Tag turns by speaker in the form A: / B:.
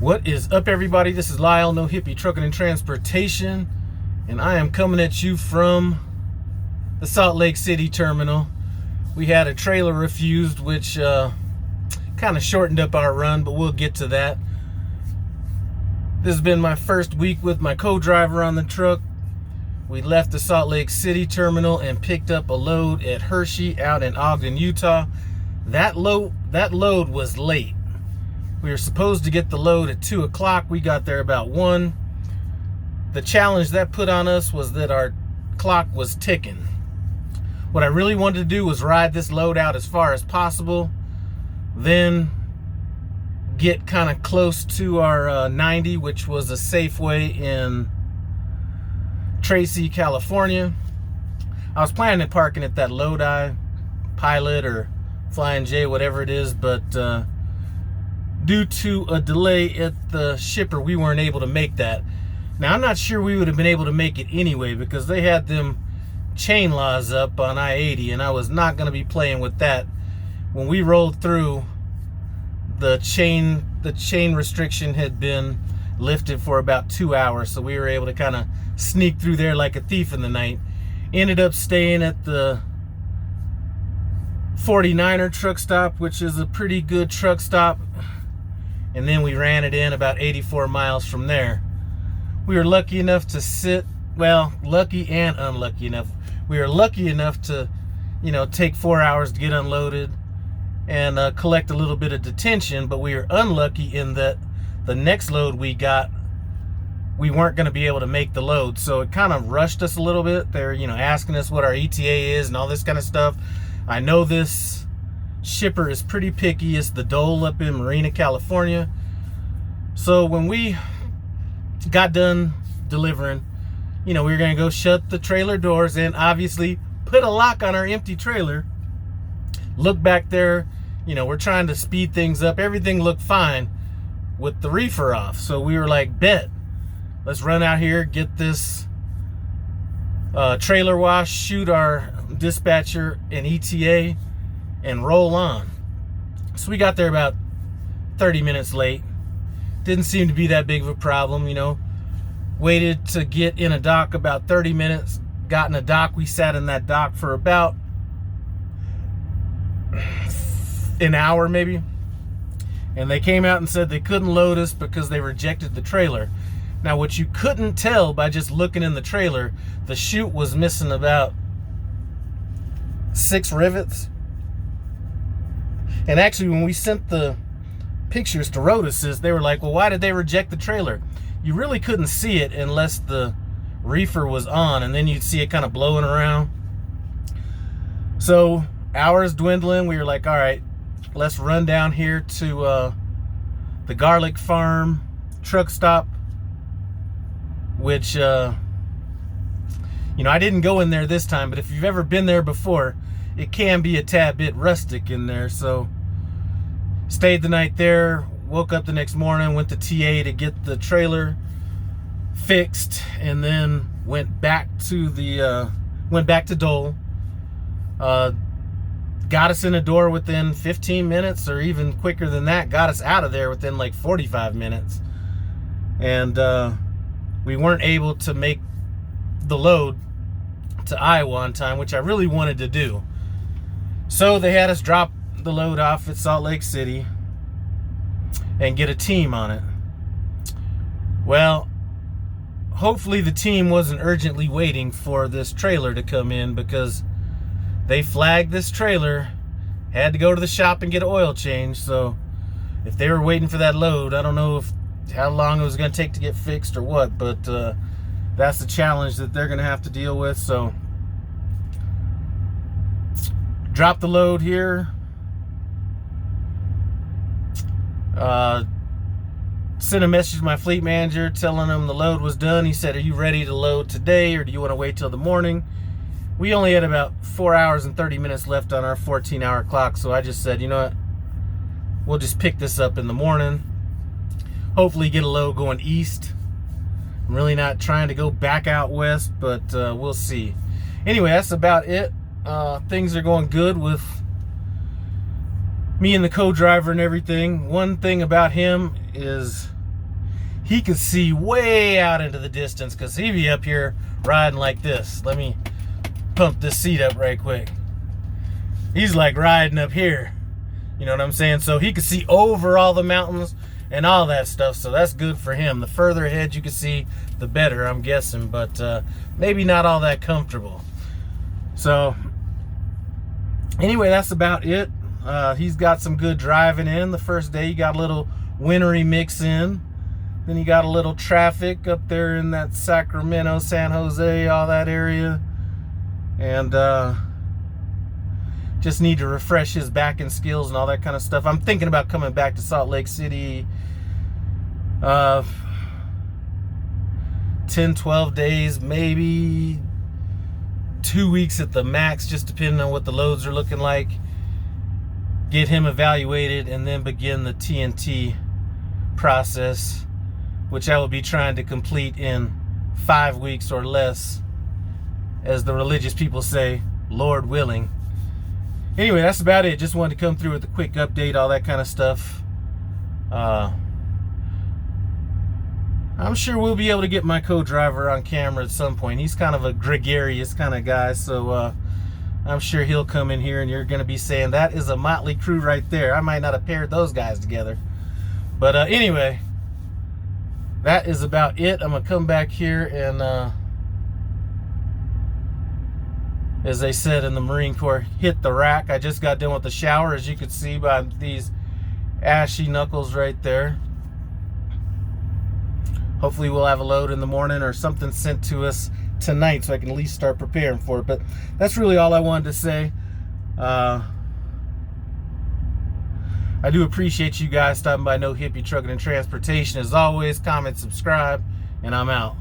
A: What is up, everybody? This is Lyle, No Hippie Trucking and Transportation, and I am coming at you from the Salt Lake City terminal. We had a trailer refused, which kind of shortened up our run, but we'll get to that. This has been my first week with my co-driver on the truck. We left the Salt Lake City terminal and picked up a load at Hershey out in Ogden, Utah. That load was late. We were supposed to get the load at 2 o'clock. We got there about 1. The challenge that put on us was that our clock was ticking. What I really wanted to do was ride this load out as far as possible, then get kind of close to our 90, which was a Safeway in Tracy, California. I was planning on parking at that Lodi, Pilot, or Flying J, whatever it is, but due to a delay at the shipper, we weren't able to make that. Now, I'm not sure we would have been able to make it anyway, because they had them chain laws up on I-80, and I was not going to be playing with that. When we rolled through, the chain restriction had been lifted for about 2 hours, so we were able to kind of sneak through there like a thief in the night. Ended up staying at the 49er truck stop, which is a pretty good truck stop, and then we ran it in about 84 miles from there. We were lucky enough to sit, well, lucky and unlucky enough. We were lucky enough to, take 4 hours to get unloaded and collect a little bit of detention, but we were unlucky in that the next load we got, we weren't going to be able to make the load, so it kind of rushed us a little bit. They're, asking us what our ETA is and all this kind of stuff. I know this shipper is pretty picky. It's the Dole up in Marina, California. So when we got done delivering, we were going to go shut the trailer doors and obviously put a lock on our empty trailer. Look back there, we're trying to speed things up. Everything looked fine with the reefer off. So we were like, bet, let's run out here, get this trailer wash, shoot our dispatcher and ETA, and roll on. So we got there about 30 minutes late. Didn't seem to be that big of a problem, Waited to get in a dock about 30 minutes. Got in a dock. We sat in that dock for about an hour maybe. And they came out and said they couldn't load us because they rejected the trailer. Now, what you couldn't tell by just looking in the trailer, the chute was missing about 6 rivets. And actually, when we sent the pictures to Rotuses, they were like, well, why did they reject the trailer? You really couldn't see it unless the reefer was on, and then you'd see it kind of blowing around. So hours dwindling, we were like, all right, let's run down here to the Garlic Farm truck stop, which I didn't go in there this time, but if you've ever been there before, it can be a tad bit rustic in there. So stayed the night there, woke up the next morning, went to TA to get the trailer fixed, and then went back to Dole. Got us in the door within 15 minutes, or even quicker than that. Got us out of there within like 45 minutes. And we weren't able to make the load to Iowa on time, which I really wanted to do. So they had us drop the load off at Salt Lake City and get a team on it. Well, hopefully the team wasn't urgently waiting for this trailer to come in, because they flagged this trailer, had to go to the shop and get an oil change. So if they were waiting for that load, I don't know how long it was going to take to get fixed or what, but that's the challenge that they're going to have to deal with. So drop the load here. Sent a message to my fleet manager telling him the load was done. He said, are you ready to load today, or do you want to wait till the morning? We only had about 4 hours and 30 minutes left on our 14-hour clock, so I just said, you know what, we'll just pick this up in the morning. Hopefully get a load going east. I'm really not trying to go back out west, but we'll see. Anyway, that's about it. Things are going good with me and the co-driver and everything. One thing about him is he could see way out into the distance because he'd be up here riding like this. Let me pump this seat up right quick. He's like riding up here. You know what I'm saying? So he could see over all the mountains and all that stuff. So that's good for him. The further ahead you can see, the better, I'm guessing. But maybe not all that comfortable. So anyway, that's about it. He's got some good driving in. The first day he got a little wintry mix in. Then he got a little traffic up there in that Sacramento, San Jose, all that area. And just need to refresh his backing skills and all that kind of stuff. I'm thinking about coming back to Salt Lake City 10, 12 days, maybe 2 weeks at the max, just depending on what the loads are looking like. Get him evaluated and then begin the TNT process, which I will be trying to complete in 5 weeks or less, as the religious people say, Lord willing. Anyway, that's about it. Just wanted to come through with a quick update, all that kind of stuff. I'm sure we'll be able to get my co-driver on camera at some point. He's kind of a gregarious kind of guy, so I'm sure he'll come in here and you're going to be saying, that is a motley crew right there. I might not have paired those guys together. But anyway, that is about it. I'm going to come back here and, as they said in the Marine Corps, hit the rack. I just got done with the shower, as you can see by these ashy knuckles right there. Hopefully we'll have a load in the morning or something sent to us tonight so I can at least start preparing for it. But that's really all I wanted to say. I do appreciate you guys stopping by No Hippie Trucking and Transportation. As always, comment, subscribe, and I'm out.